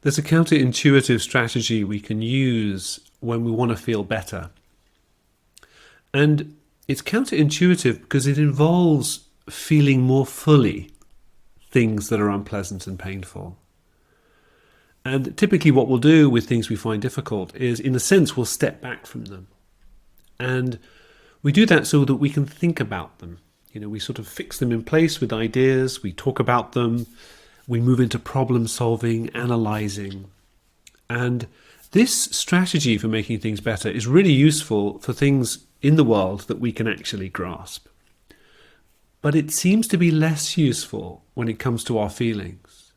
There's a counterintuitive strategy we can use when we want to feel better. And it's counterintuitive because it involves feeling more fully things that are unpleasant and painful. And typically what we'll do with things we find difficult is, in a sense, we'll step back from them. And we do that so that we can think about them. We sort of fix them in place with ideas, we talk about them, we move into problem solving, analyzing. And this strategy for making things better is really useful for things in the world that we can actually grasp. But it seems to be less useful when it comes to our feelings.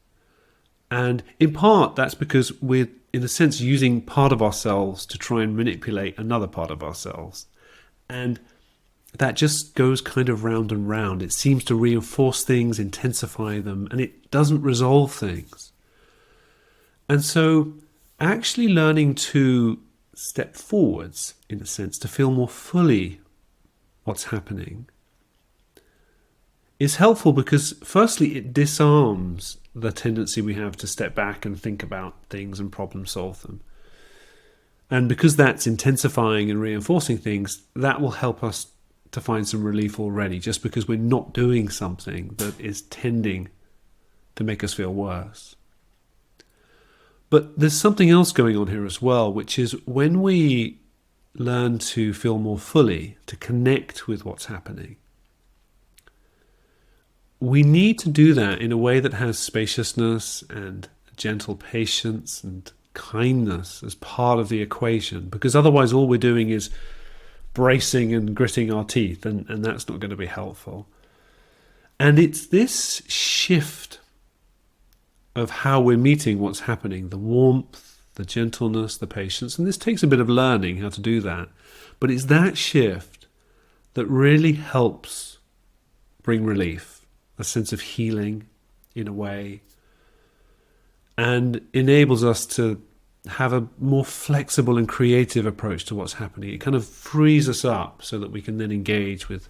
And in part, that's because we're, in a sense, using part of ourselves to try and manipulate another part of ourselves. And that just goes kind of round and round. It seems to reinforce things, intensify them, and it doesn't resolve things. And so actually learning to step forwards, in a sense, to feel more fully what's happening, is helpful because, firstly, it disarms the tendency we have to step back and think about things and problem solve them. And because that's intensifying and reinforcing things, that will help us to find some relief already, just because we're not doing something that is tending to make us feel worse. But there's something else going on here as well, which is when we learn to feel more fully, to connect with what's happening, we need to do that in a way that has spaciousness and gentle patience and kindness as part of the equation, because otherwise all we're doing is bracing and gritting our teeth, and that's not going to be helpful. And it's this shift of how we're meeting what's happening, the warmth, the gentleness, the patience, and this takes a bit of learning how to do that, but it's that shift that really helps bring relief, a sense of healing in a way, and enables us to have a more flexible and creative approach to what's happening. It kind of frees us up so that we can then engage with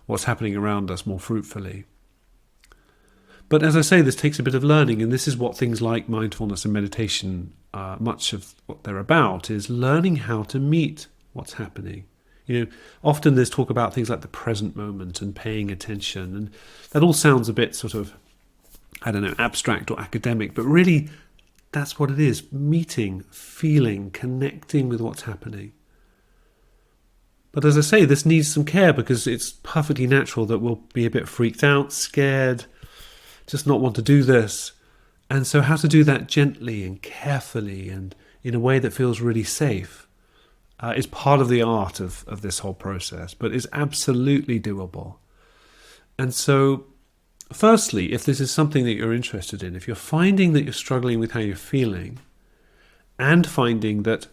what's happening around us more fruitfully. But as I say, this takes a bit of learning, and this is what things like mindfulness and meditation, much of what they're about, is learning how to meet what's happening. Often there's talk about things like the present moment and paying attention, and that all sounds a bit sort of, abstract or academic, but really that's what it is: meeting, feeling, connecting with what's happening. But as I say, this needs some care because it's perfectly natural that we'll be a bit freaked out, scared, just not want to do this. And so how to do that gently and carefully and in a way that feels really safe is part of the art of this whole process, but is absolutely doable. And so firstly, if this is something that you're interested in, if you're finding that you're struggling with how you're feeling and finding that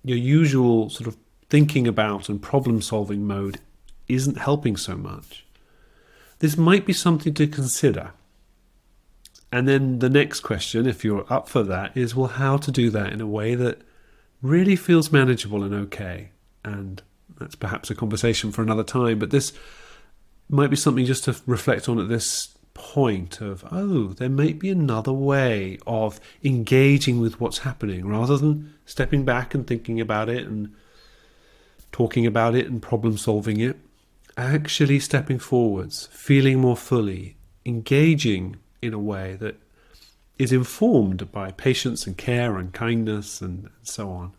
your usual sort of thinking about and problem solving mode isn't helping so much, this might be something to consider. And then the next question, if you're up for that, is, well, how to do that in a way that really feels manageable and okay? And that's perhaps a conversation for another time, but this might be something just to reflect on at this point of, there might be another way of engaging with what's happening rather than stepping back and thinking about it and talking about it and problem solving it. Actually stepping forwards, feeling more fully, engaging in a way that is informed by patience and care and kindness and so on.